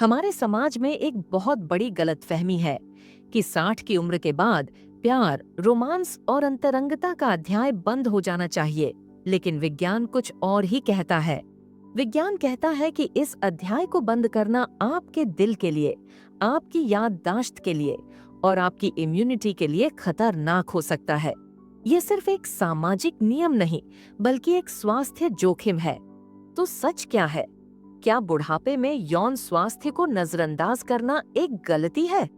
हमारे समाज में एक बहुत बड़ी गलतफहमी है कि 60 की उम्र के बाद प्यार, रोमांस और अंतरंगता का अध्याय बंद हो जाना चाहिए। लेकिन विज्ञान कुछ और ही कहता है। विज्ञान कहता है कि इस अध्याय को बंद करना आपके दिल के लिए, आपकी याददाश्त के लिए और आपकी इम्यूनिटी के लिए खतरनाक हो सकता है। यह सिर्फ एक सामाजिक नियम नहीं, बल्कि एक स्वास्थ्य जोखिम है। तो सच क्या है? क्या बुढ़ापे में यौन स्वास्थ्य को नजरअंदाज करना एक गलती है?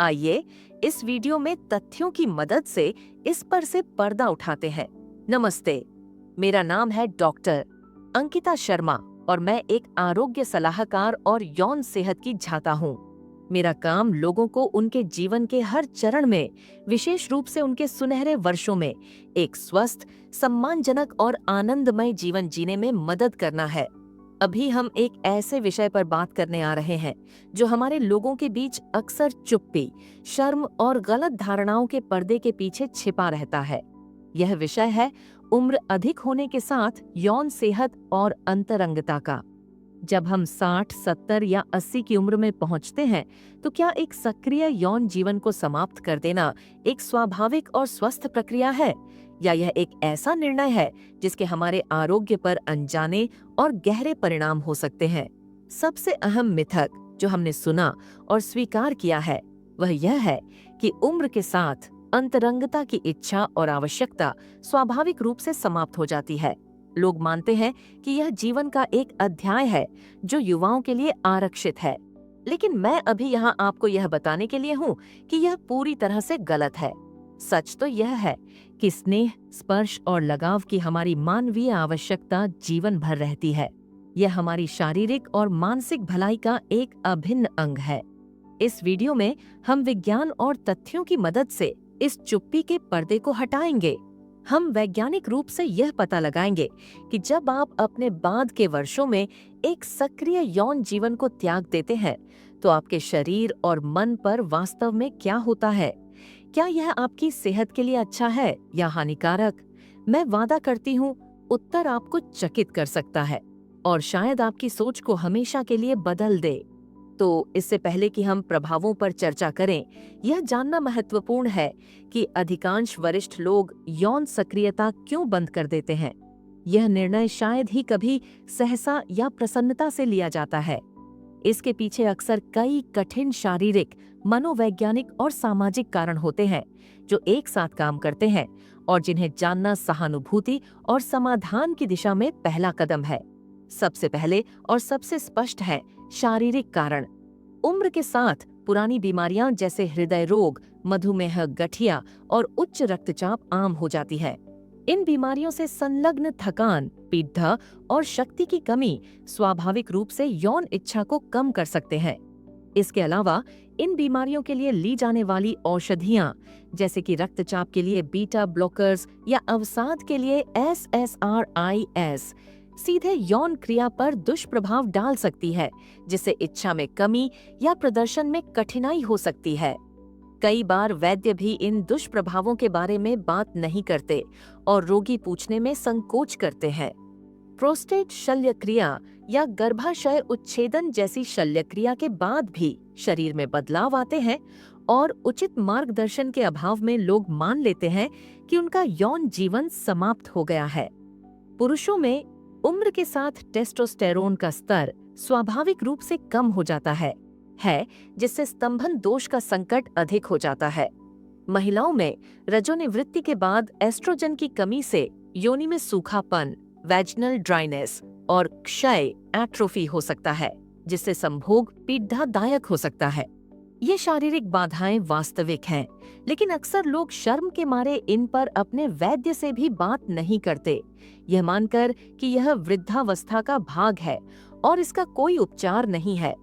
आइए इस वीडियो में तथ्यों की मदद से इस पर से पर्दा उठाते हैं। नमस्ते, मेरा नाम है डॉक्टर अंकिता शर्मा और मैं एक आरोग्य सलाहकार और यौन सेहत की झाता हूँ। मेरा काम लोगों को उनके जीवन के हर चरण में, विशेष रूप से उनके सुनहरे वर्षों में, एक स्वस्थ, सम्मानजनक और आनंदमय जीवन जीने में मदद करना है। अभी हम एक ऐसे विषय पर बात करने आ रहे हैं जो हमारे लोगों के बीच अक्सर चुप्पी, शर्म और गलत धारणाओं के पर्दे के पीछे छिपा रहता है। यह विषय है उम्र अधिक होने के साथ यौन सेहत और अंतरंगता का। जब हम 60, 70 या 80 की उम्र में पहुंचते हैं, तो क्या एक सक्रिय यौन जीवन को समाप्त कर देना एक स्वाभाविक और स्वस्थ प्रक्रिया है, या यह एक ऐसा निर्णय है जिसके हमारे आरोग्य पर अनजाने और गहरे परिणाम हो सकते हैं? सबसे अहम मिथक जो हमने सुना और स्वीकार किया है, वह यह है कि उम्र के साथ अंतरंगता की इच्छा और आवश्यकता स्वाभाविक रूप से समाप्त हो जाती है। लोग मानते हैं कि यह जीवन का एक अध्याय है जो युवाओं के लिए आरक्षित है। लेकिन मैं अभी यहाँ आपको यह बताने के लिए हूँ कि यह पूरी तरह से गलत है। सच तो यह है कि स्नेह, स्पर्श और लगाव की हमारी मानवीय आवश्यकता जीवन भर रहती है। यह हमारी शारीरिक और मानसिक भलाई का एक अभिन्न अंग है। इस वीडियो में हम विज्ञान और तथ्यों की मदद से इस चुप्पी के पर्दे को हटाएंगे। हम वैज्ञानिक रूप से यह पता लगाएंगे कि जब आप अपने बाद के वर्षों में एक सक्रिय यौन जीवन को त्याग देते हैं, तो आपके शरीर और मन पर वास्तव में क्या होता है। क्या यह आपकी सेहत के लिए अच्छा है या हानिकारक? मैं वादा करती हूँ, उत्तर आपको चकित कर सकता है और शायद आपकी सोच को हमेशा के लिए बदल दे। तो इससे पहले कि हम प्रभावों पर चर्चा करें, यह जानना महत्वपूर्ण है कि अधिकांश वरिष्ठ लोग यौन सक्रियता क्यों बंद कर देते हैं। यह निर्णय शायद ही कभी सहसा या प्रसन्नता से लिया जाता है। इसके पीछे अक्सर कई कठिन शारीरिक, मनोवैज्ञानिक और सामाजिक कारण होते हैं जो एक साथ काम करते हैं और जिन्हें जानना सहानुभूति और समाधान की दिशा में पहला कदम है। सबसे पहले और सबसे स्पष्ट है शारीरिक कारण। उम्र के साथ पुरानी बीमारियां जैसे हृदय रोग, मधुमेह, गठिया और उच्च रक्तचाप आम हो जाती है। इन बीमारियों से संलग्न थकान, पीड़ा और शक्ति की कमी स्वाभाविक रूप से यौन इच्छा को कम कर सकते हैं। इसके अलावा इन बीमारियों के लिए ली जाने वाली औषधियां, जैसे कि रक्तचाप के लिए बीटा ब्लॉकर्स या अवसाद के लिए SSRIs, सीधे यौन क्रिया पर दुष्प्रभाव डाल सकती है, जिससे इच्छा में कमी या प्रदर्शन में कठिनाई हो सकती है। कई बार वैद्य भी इन दुष्प्रभावों के बारे में बात नहीं करते और रोगी पूछने में संकोच करते हैं। प्रोस्टेट शल्य क्रिया या गर्भाशय उच्छेदन जैसी शल्य क्रिया के बाद भी शरीर में बदलाव आते हैं और उचित मार्गदर्शन के अभाव में लोग मान लेते हैं कि उनका यौन जीवन समाप्त हो गया है। पुरुषों में उम्र के साथ टेस्टोस्टेरोन का स्तर स्वाभाविक रूप से कम हो जाता है, जिससे स्तंभन दोष का संकट अधिक हो जाता है। महिलाओं में रजोनिवृत्ति के बाद एस्ट्रोजन की कमी से योनि में सूखापन, वैजिनल ड्राइनेस और क्षय, एट्रोफी हो सकता है, जिससे संभोग पीड़ादायक हो सकता है। ये शारीरिक बाधाएं वास्तविक हैं, लेकिन अक्सर लोग शर्म के मारे इन पर अपने वैद्य से भी बात नहीं करते, यह मानकर कि यह वृद्धावस्था का भाग है और इसका कोई उपचार नहीं है।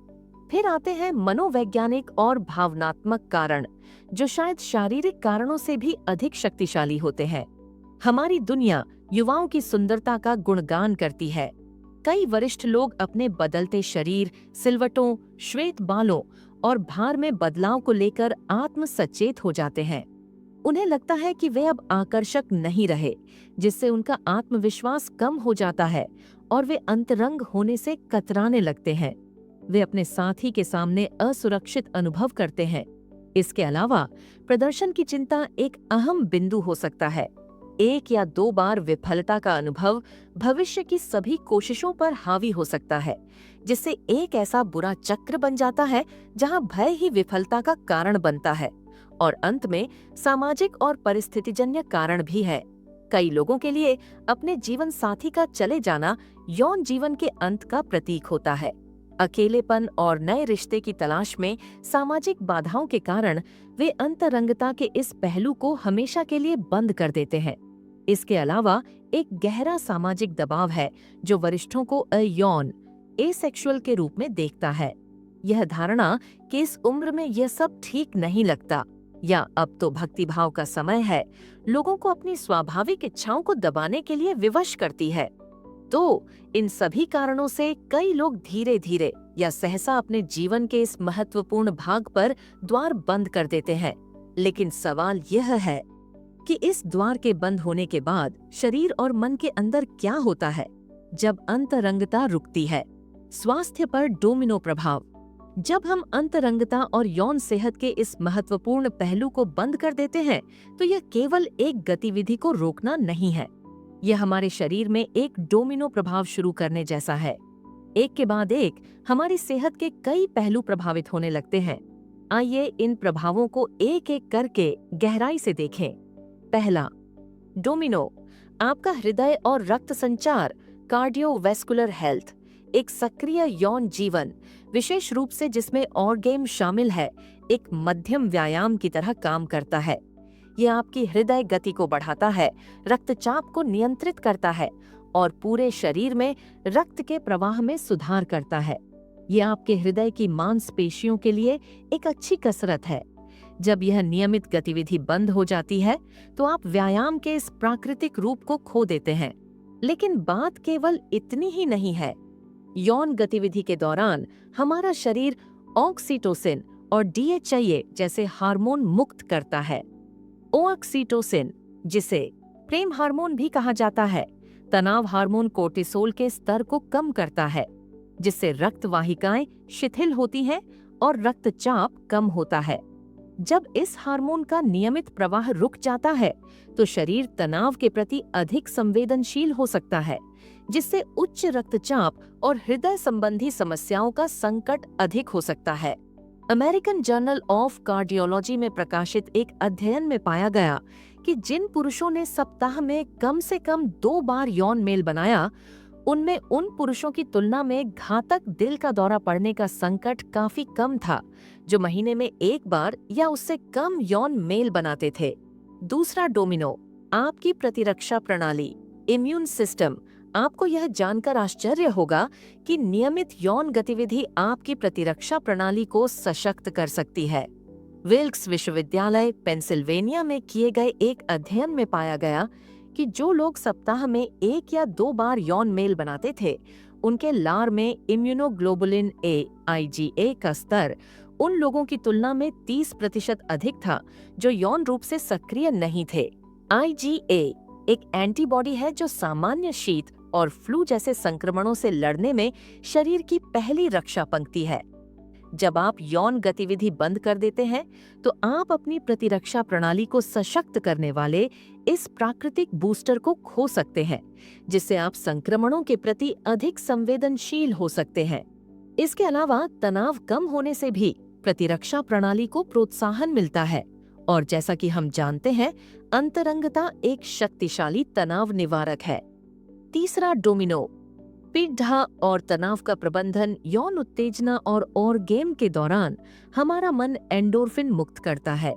फिर आते हैं मनोवैज्ञानिक और भावनात्मक कारण, जो शायद शारीरिक कारणों से भी अधिक शक्तिशाली होते हैं। हमारी दुनिया युवाओं की सुंदरता का गुणगान करती है। कई वरिष्ठ लोग अपने बदलते शरीर, सिलवटों, श्वेत बालों और भार में बदलाव को लेकर आत्म सचेत हो जाते हैं। उन्हें लगता है कि वे अब आकर्षक नहीं रहे, जिससे उनका आत्मविश्वास कम हो जाता है और वे अंतरंग होने से कतराने लगते हैं। वे अपने साथी के सामने असुरक्षित अनुभव करते हैं। इसके अलावा प्रदर्शन की चिंता एक अहम बिंदु हो सकता है। 1 या 2 बार विफलता का अनुभव भविष्य की सभी कोशिशों पर हावी हो सकता है, जिससे एक ऐसा बुरा चक्र बन जाता है जहां भय ही विफलता का कारण बनता है। और अंत में सामाजिक और परिस्थितिजन्य कारण भी है। कई लोगों के लिए अपने जीवन साथी का चले जाना यौन जीवन के अंत का प्रतीक होता है। अकेलेपन और नए रिश्ते की तलाश में सामाजिक बाधाओं के कारण वे अंतरंगता के इस पहलू को हमेशा के लिए बंद कर देते हैं। इसके अलावा एक गहरा सामाजिक दबाव है जो वरिष्ठों को अयौन एसेक्सुअल के रूप में देखता है। यह धारणा कि इस उम्र में यह सब ठीक नहीं लगता या अब तो भक्तिभाव का समय है, लोगों को अपनी स्वाभाविक इच्छाओं को दबाने के लिए विवश करती है। तो इन सभी कारणों से कई लोग धीरे धीरे या सहसा अपने जीवन के इस महत्वपूर्ण भाग पर द्वार बंद कर देते हैं। लेकिन सवाल यह है कि इस द्वार के बंद होने के बाद शरीर और मन के अंदर क्या होता है जब अंतरंगता रुकती है। स्वास्थ्य पर डोमिनो प्रभाव। जब हम अंतरंगता और यौन सेहत के इस महत्वपूर्ण पहलू को बंद कर देते हैं तो यह केवल एक गतिविधि को रोकना नहीं है, यह हमारे शरीर में एक डोमिनो प्रभाव शुरू करने जैसा है। एक के बाद एक हमारी सेहत के कई पहलू प्रभावित होने लगते हैं। आइए इन प्रभावों को एक एक करके गहराई से देखें। पहला, डोमिनो, आपका हृदय और रक्त संचार, कार्डियोवैस्कुलर हेल्थ। एक सक्रिय यौन जीवन, विशेष रूप से जिसमें ऑर्गेम शामिल है, एक मध्यम व्यायाम की तरह काम करता है। यह आपकी हृदय गति को बढ़ाता है, रक्तचाप को नियंत्रित करता है और पूरे शरीर में रक्त के प्रवाह में सुधार करता है। यह आपके हृदय की मांसपेशियों के लिए एक अच्छी कसरत है। जब यह नियमित गतिविधि बंद हो जाती है तो आप व्यायाम के इस प्राकृतिक रूप को खो देते हैं। लेकिन बात केवल इतनी ही नहीं है। यौन गतिविधि के दौरान हमारा शरीर ऑक्सीटोसिन और DHEA जैसे हार्मोन मुक्त करता है। ऑक्सीटोसिन, जिसे प्रेम हार्मोन भी कहा जाता है, तनाव हार्मोन कोर्टिसोल के स्तर को कम करता है, जिससे रक्त वाहिकाएं शिथिल होती हैं और रक्तचाप कम होता है। जब इस हार्मोन का नियमित प्रवाह रुक जाता है तो शरीर तनाव के प्रति अधिक संवेदनशील हो सकता है, जिससे उच्च रक्तचाप और हृदय संबंधी समस्याओं का संकट अधिक हो सकता है। अमेरिकन जर्नल ऑफ कार्डियोलॉजी में प्रकाशित एक अध्ययन में पाया गया कि जिन पुरुषों ने सप्ताह में कम से कम 2 बार यौन मेल बनाया, उनमें उन पुरुषों की तुलना में घातक दिल का दौरा पड़ने का संकट काफी कम था जो महीने में 1 बार या उससे कम यौन मेल बनाते थे। दूसरा डोमिनो, आपकी प्रतिरक्षा प्रणाली, इम्यून सिस्टम। आपको यह जानकर आश्चर्य होगा कि नियमित यौन गतिविधि आपकी प्रतिरक्षा प्रणाली को सशक्त कर सकती है। विल्क्स विश्वविद्यालय, पेंसिल्वेनिया में किए गए एक अध्ययन में पाया गया कि जो लोग सप्ताह में 1 या 2 बार यौन मेल बनाते थे, उनके लार में इम्यूनोग्लोबुलिन A IgA का स्तर उन लोगों की तुलना में 30% अधिक था जो यौन रूप से सक्रिय नहीं थे। IgA एक एंटीबॉडी है जो सामान्य शीत और फ्लू जैसे संक्रमणों से लड़ने में शरीर की पहली रक्षा पंक्ति है। जब आप यौन गतिविधि बंद कर देते हैं तो आप अपनी प्रतिरक्षा प्रणाली को सशक्त करने वाले इस प्राकृतिक बूस्टर को खो सकते हैं, जिससे आप संक्रमणों के प्रति अधिक संवेदनशील हो सकते हैं। इसके अलावा तनाव कम होने से भी प्रतिरक्षा प्रणाली को प्रोत्साहन मिलता है और जैसा कि हम जानते हैं, अंतरंगता एक शक्तिशाली तनाव निवारक है। तीसरा डोमिनो, पीड़ा और तनाव का प्रबंधन। यौन उत्तेजना और ऑर्गेम के दौरान हमारा मन एंडोर्फिन मुक्त करता है।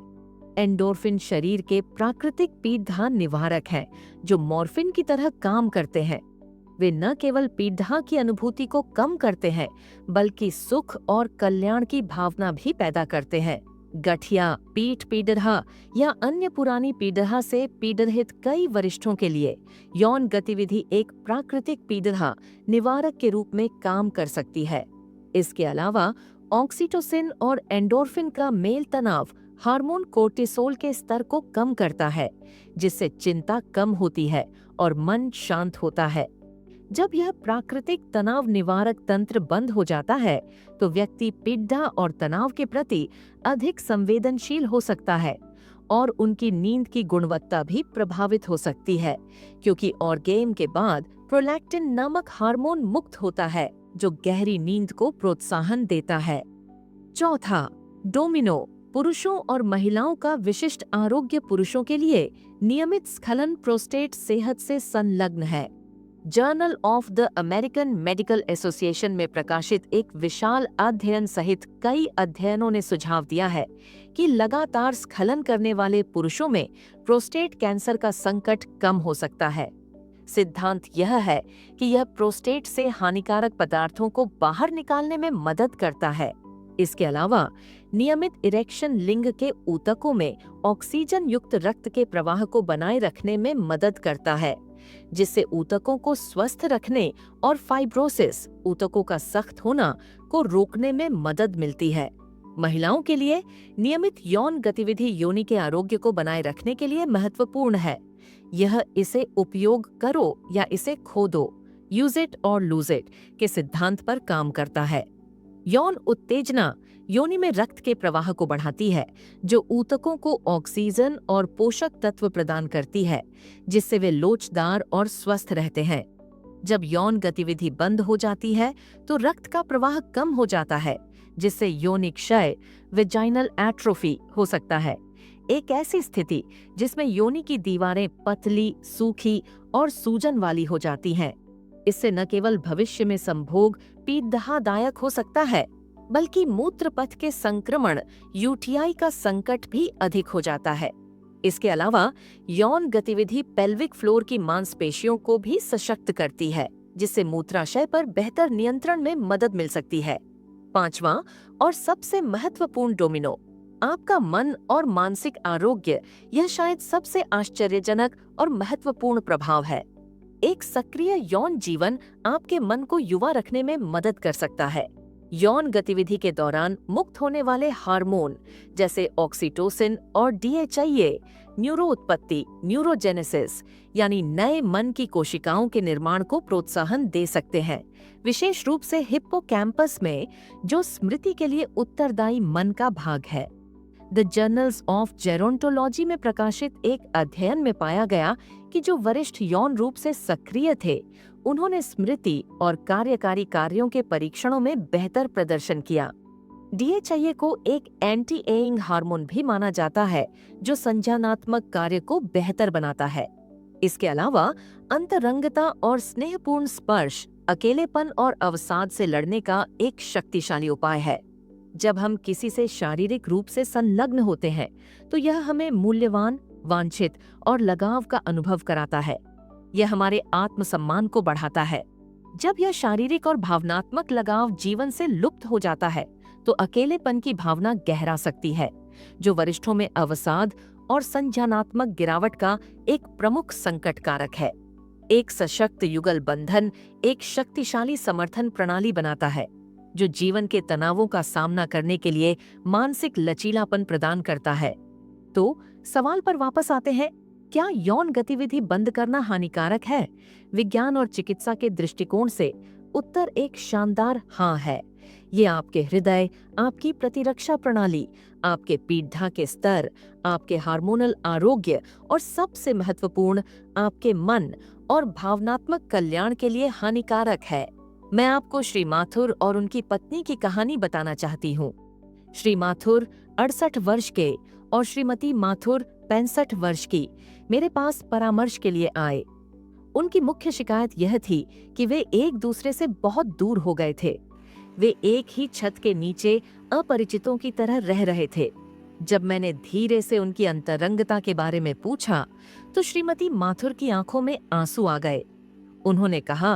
एंडोर्फिन शरीर के प्राकृतिक पीड़ा निवारक हैं जो मॉर्फिन की तरह काम करते हैं। वे न केवल पीड़ा की अनुभूति को कम करते हैं बल्कि सुख और कल्याण की भावना भी पैदा करते हैं। गठिया, पीठ पीड़ा या अन्य पुरानी पीड़ा से पीड़ित कई वरिष्ठों के लिए यौन गतिविधि एक प्राकृतिक पीड़ा निवारक के रूप में काम कर सकती है। इसके अलावा ऑक्सीटोसिन और एंडोर्फिन का मेल तनाव हार्मोन कोर्टिसोल के स्तर को कम करता है, जिससे चिंता कम होती है और मन शांत होता है। जब यह प्राकृतिक तनाव निवारक तंत्र बंद हो जाता है तो व्यक्ति पीड़ा और तनाव के प्रति अधिक संवेदनशील हो सकता है और उनकी नींद की गुणवत्ता भी प्रभावित हो सकती है, क्योंकि ऑर्गेम के बाद प्रोलैक्टिन नामक हार्मोन मुक्त होता है जो गहरी नींद को प्रोत्साहन देता है। चौथा, डोमिनो, पुरुषों और महिलाओं का विशिष्ट आरोग्य। पुरुषों के लिए नियमित स्खलन प्रोस्टेट सेहत से संलग्न है। Journal of the American medical association में प्रकाशित एक विशाल अध्ययन सहित कई अध्ययनों ने सुझाव दिया है कि लगातार स्खलन करने वाले पुरुषों में प्रोस्टेट कैंसर का संकट कम हो सकता है। सिद्धांत यह है कि यह प्रोस्टेट से हानिकारक पदार्थों को बाहर निकालने में मदद करता है। इसके अलावा नियमित इरेक्शन लिंग के ऊतकों में ऑक्सीजन युक्त रक्त के प्रवाह को बनाए रखने में मदद करता है, जिससे ऊतकों को स्वस्थ रखने और फाइब्रोसिस, ऊतकों का सख्त होना, को रोकने में मदद मिलती है। महिलाओं के लिए नियमित यौन गतिविधि योनि के आरोग्य को बनाए रखने के लिए महत्वपूर्ण है। यह इसे उपयोग करो या इसे खो दो, यूज इट और लूज इट के सिद्धांत पर काम करता है। यौन उत्तेजना योनि में रक्त के प्रवाह को बढ़ाती है, जो ऊतकों को ऑक्सीजन और पोषक तत्व प्रदान करती है, जिससे वे लोचदार और स्वस्थ रहते हैं। जब यौन गतिविधि बंद हो जाती है तो रक्त का प्रवाह कम हो जाता है, जिससे योनि क्षय, वेजाइनल एट्रोफी हो सकता है, एक ऐसी स्थिति जिसमें योनि की दीवारें पतली, सूखी और सूजन वाली हो जाती हैं। इससे न केवल भविष्य में संभोग पीड़ादायक हो सकता है, बल्कि मूत्र पथ के संक्रमण, यूटीआई का संकट भी अधिक हो जाता है। इसके अलावा यौन गतिविधि पेल्विक फ्लोर की मांसपेशियों को भी सशक्त करती है, जिससे मूत्राशय पर बेहतर नियंत्रण में मदद मिल सकती है। पांचवां और सबसे महत्वपूर्ण डोमिनो, आपका मन और मानसिक आरोग्य। यह शायद सबसे आश्चर्यजनक और महत्वपूर्ण प्रभाव है। एक सक्रिय यौन जीवन आपके मन को युवा रखने में मदद कर सकता है। यौन गतिविधि के दौरान मुक्त होने वाले हार्मोन जैसे ऑक्सीटोसिन और डीएचआईए न्यूरो उत्पत्ति, न्यूरोजेनेसिस, यानी नए मन की कोशिकाओं के निर्माण को प्रोत्साहन दे सकते हैं, विशेष रूप से हिप्पोकैम्पस में, जो स्मृति के लिए उत्तरदायी मन का भाग है। द जर्नल्स ऑफ जेरोंटोलॉजी में प्रकाशित एक अध्ययन में पाया गया कि जो वरिष्ठ यौन रूप से सक्रिय थे, उन्होंने स्मृति और कार्यकारी कार्यों के परीक्षणों में बेहतर प्रदर्शन किया। डीएचआईए को एक एंटी एइंग हार्मोन भी माना जाता है, जो संज्ञानात्मक कार्य को बेहतर बनाता है। इसके अलावा अंतरंगता और स्नेहपूर्ण स्पर्श अकेलेपन और अवसाद से लड़ने का एक शक्तिशाली उपाय है। जब हम किसी से शारीरिक रूप से संलग्न होते हैं तो यह हमें मूल्यवान, वांछित और लगाव का अनुभव कराता है। यह हमारे आत्मसम्मान को बढ़ाता है। जब यह शारीरिक और भावनात्मक लगाव जीवन से लुप्त हो जाता है तो अकेलेपन की भावना गहरा सकती है, जो वरिष्ठों में अवसाद और संज्ञानात्मक गिरावट का एक प्रमुख संकट कारक है। एक सशक्त युगल बंधन एक शक्तिशाली समर्थन प्रणाली बनाता है, जो जीवन के तनावों का सामना करने के लिए मानसिक लचीलापन प्रदान करता है। तो सवाल पर वापस आते हैं, क्या यौन गतिविधि बंद करना हानिकारक है? विज्ञान और चिकित्सा के दृष्टिकोण से उत्तर एक शानदार हाँ है। ये आपके हृदय, आपकी प्रतिरक्षा प्रणाली, आपके पीड़ा के स्तर, आपके हार्मोनल आरोग्य और सबसे महत्वपूर्ण आपके मन और भावनात्मक कल्याण के लिए हानिकारक है। मैं आपको श्री माथुर और उनकी पत्नी की कहानी बताना चाहती हूँ। श्री माथुर 68 वर्ष के और श्रीमती माथुर 65 वर्ष की मेरे पास परामर्श के लिए आए। उनकी मुख्य शिकायत यह थी कि वे एक दूसरे से बहुत दूर हो गए थे। वे एक ही छत के नीचे अपरिचितों की तरह रह रहे थे। जब मैंने धीरे से उनकी अंतरंगता के बारे में पूछा तो श्रीमती माथुर की आंखों में आंसू आ गए। उन्होंने कहा,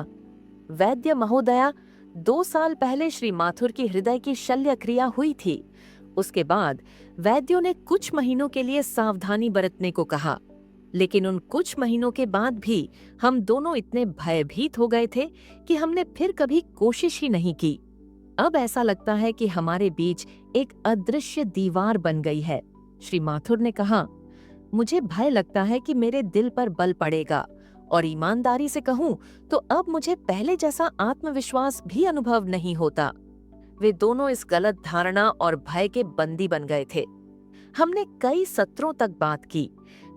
वैद्य महोदया, 2 साल पहले श्री माथुर की हृदय की शल्य क्रिया हुई थी। उसके बाद वैद्यों ने कुछ महीनों के लिए सावधानी बरतने को कहा, लेकिन उन कुछ महीनों के बाद भी हम दोनों इतने भयभीत हो गए थे कि हमने फिर कभी कोशिश ही नहीं की। अब ऐसा लगता है कि हमारे बीच एक अदृश्य दीवार बन गई है। श्री माथुर ने कहा, मुझे भय लगता है कि मेरे दिल पर बल पड़ेगा और ईमानदारी से कहूँ तो अब मुझे पहले जैसा आत्मविश्वास भी अनुभव नहीं होता। वे दोनों इस गलत धारणा और भय के बंदी बन गए थे। हमने कई सत्रों तक बात की।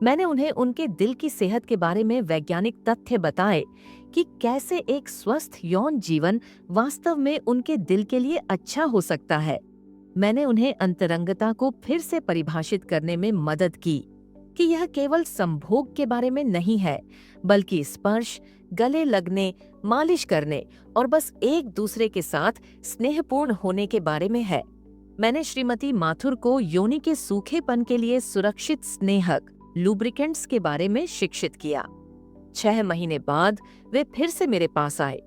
मैंने उन्हें उनके दिल की सेहत के बारे में वैज्ञानिक तथ्य बताए कि कैसे एक स्वस्थ यौन जीवन वास्तव में उनके दिल के लिए अच्छा हो सकता है। मैंने उन्हें अंतरंगता को फिर से परिभाषित करने में मदद की कि यह केवल संभोग के बारे में नहीं है, बल्कि स्पर्श, गले लगने, मालिश करने और बस एक दूसरे के साथ स्नेहपूर्ण होने के बारे में है। मैंने श्रीमती माथुर को योनि के सूखेपन के लिए सुरक्षित स्नेहक लुब्रिकेंट्स के बारे में शिक्षित किया। 6 महीने बाद वे फिर से मेरे पास आए।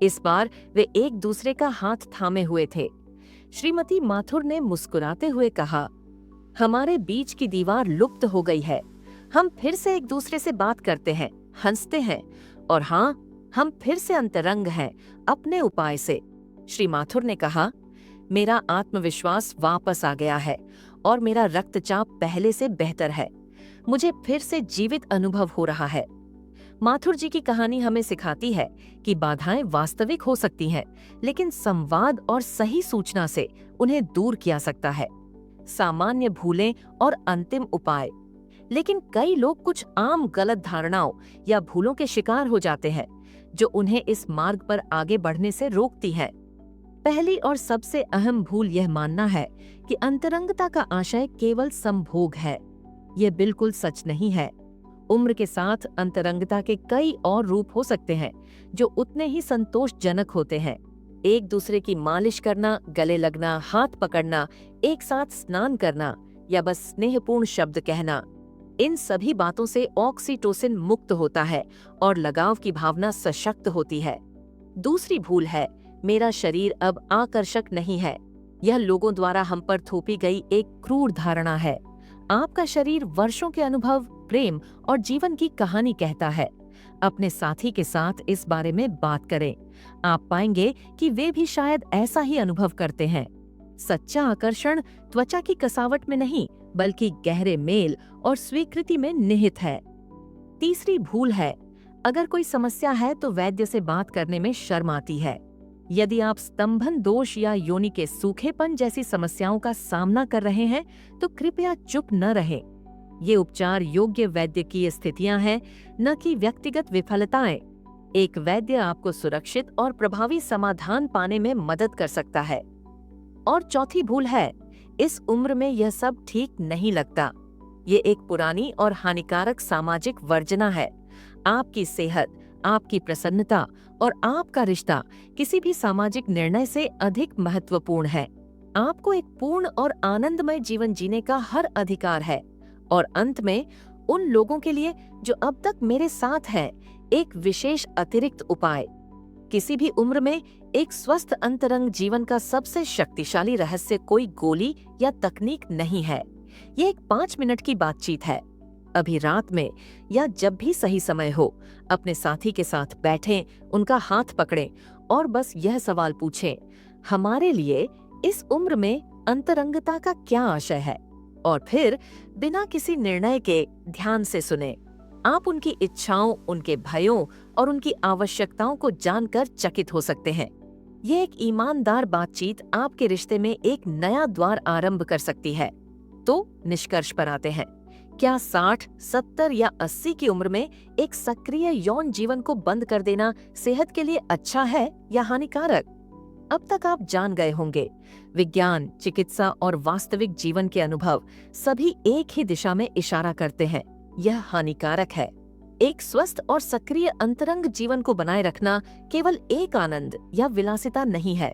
इस बार वे एक दूसरे का हाथ थामे हुए थे। श्रीमती माथुर ने मुस्कुराते हुए कहा, हमारे बीच की दीवार लुप्त हो गई है। हम फिर से एक दूसरे से बात करते हैं, हंसते हैं और हाँ, हम फिर से अंतरंग हैं, अपने उपाय से। श्री माथुर ने कहा, मेरा आत्मविश्वास वापस आ गया है और मेरा रक्तचाप पहले से बेहतर है। मुझे फिर से जीवित अनुभव हो रहा है। माथुर जी की कहानी हमें सिखाती है कि बाधाएं वास्तविक हो सकती हैं, लेकिन संवाद और सही सूचना से उन्हें दूर किया सकता है। सामान्य भूलें और अंतिम उपाय। लेकिन कई लोग कुछ आम गलत धारणाओं या भूलों के शिकार हो जाते हैं, जो उन्हें इस मार्ग पर आगे बढ़ने से रोकती हैं। पहली और सबसे अहम भूल यह मानना है कि अंतरंगता का आशय केवल संभोग है। यह बिल्कुल सच नहीं है। उम्र के साथ अंतरंगता के कई और रूप हो सकते हैं, जो उतने ही संतोषजनक होते हैं। एक दूसरे की मालिश करना, गले लगना, हाथ पकड़ना, एक साथ स्नान करना या बस स्नेहपूर्ण शब्द कहना, इन सभी बातों से ऑक्सीटोसिन मुक्त होता है और लगाव की भावना सशक्त होती है। दूसरी भूल है, मेरा शरीर अब आकर्षक नहीं है। यह लोगों द्वारा हम पर थोपी गई एक क्रूर धारणा है। आपका शरीर वर्षों के अनुभव, प्रेम और जीवन की कहानी कहता है। अपने साथी के साथ इस बारे में बात करें। आप पाएंगे कि वे भी शायद ऐसा ही अनुभव करते हैं। सच्चा आकर्षण त्वचा की कसावट में नहीं, बल्कि गहरे मेल और स्वीकृति में निहित है। तीसरी भूल है, अगर कोई समस्या है तो वैद्य से बात करने में शर्म आती है। यदि आप स्तंभन दोष या योनि के सूखेपन जैसी समस्याओं का सामना कर रहे हैं, तो कृपया चुप न रहें। ये उपचार योग्य वैद्यकीय स्थितियां हैं, न कि व्यक्तिगत विफलताएं। एक वैद्य आपको सुरक्षित और प्रभावी समाधान पाने में मदद कर सकता है। और चौथी भूल है, इस उम्र में यह सब ठीक नहीं लगता। ये एक पुरानी और हानिकारक सामाजिक वर्जना है। आपकी सेहत, आपकी प्रसन्नता और आपका रिश्ता किसी भी सामाजिक निर्णय से अधिक महत्वपूर्ण है। आपको एक पूर्ण और आनंदमय जीवन जीने का हर अधिकार है। और अंत में, उन लोगों के लिए जो अब तक मेरे साथ हैं, एक विशेष अतिरिक्त उपाय। किसी भी उम्र में एक स्वस्थ अंतरंग जीवन का सबसे शक्तिशाली रहस्य कोई गोली या तकनीक नहीं है। ये एक 5 मिनट की बातचीत है। अभी रात में या जब भी सही समय हो, अपने साथी के साथ बैठें, उनका हाथ पकड़ें और बस यह सवाल पूछें, हमारे लिए इस उम्र में अंतरंगता का क्या आशय है? और फिर बिना किसी निर्णय के ध्यान से सुने। आप उनकी इच्छाओं, उनके भयों और उनकी आवश्यकताओं को जानकर चकित हो सकते हैं। ये एक ईमानदार बातचीत आपके रिश्ते में एक नया द्वार आरंभ कर सकती है। तो निष्कर्ष पर आते हैं। क्या 60, 70 या 80 की उम्र में एक सक्रिय यौन जीवन को बंद कर देना सेहत के लिए अच्छा है या हानिकारक? अब तक आप जान गए होंगे, विज्ञान, चिकित्सा और वास्तविक जीवन के अनुभव सभी एक ही दिशा में इशारा करते हैं। यह हानिकारक है। एक स्वस्थ और सक्रिय अंतरंग जीवन को बनाए रखना केवल एक आनंद या विलासिता नहीं है।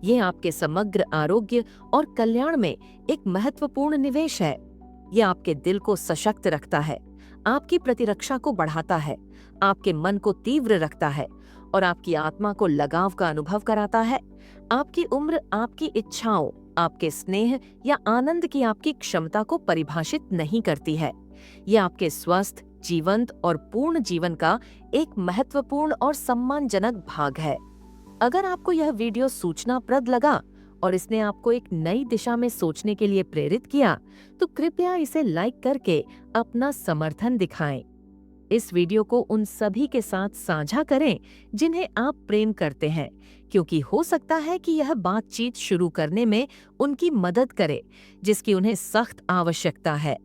ये आपके समग्र आरोग्य और कल्याण में एक महत्वपूर्ण निवेश है। ये आपके दिल को सशक्त रखता है, आपकी प्रतिरक्षा को बढ़ाता है, आपके मन को तीव्र रखता है और आपकी आत्मा को लगाव का अनुभव कराता है। आपकी उम्र आपकी इच्छाओं, आपके स्नेह या आनंद की आपकी क्षमता को परिभाषित नहीं करती है। ये आपके स्वस्थ, जीवंत और पूर्ण जीवन का एक महत्वपूर्ण और सम्मानजनक भाग है। अगर आपको यह वीडियो सूचनाप्रद लगा और इसने आपको एक नई दिशा में सोचने के लिए प्रेरित किया, तो कृपया इसे लाइक करके अपना समर्थन दिखाएं। इस वीडियो को उन सभी के साथ साझा करें जिन्हें आप प्रेम करते हैं, क्योंकि हो सकता है कि यह बातचीत शुरू करने में उनकी मदद करे, जिसकी उन्हें सख्त आवश्यकता है।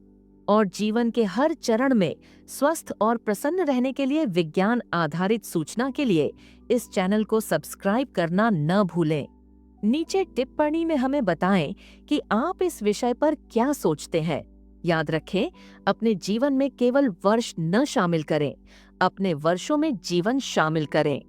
और जीवन के हर चरण में स्वस्थ और प्रसन्न रहने के लिए विज्ञान आधारित सूचना के लिए इस चैनल को सब्सक्राइब करना न भूलें। नीचे टिप्पणी में हमें बताएं कि आप इस विषय पर क्या सोचते हैं। याद रखें, अपने जीवन में केवल वर्ष न शामिल करें, अपने वर्षों में जीवन शामिल करें।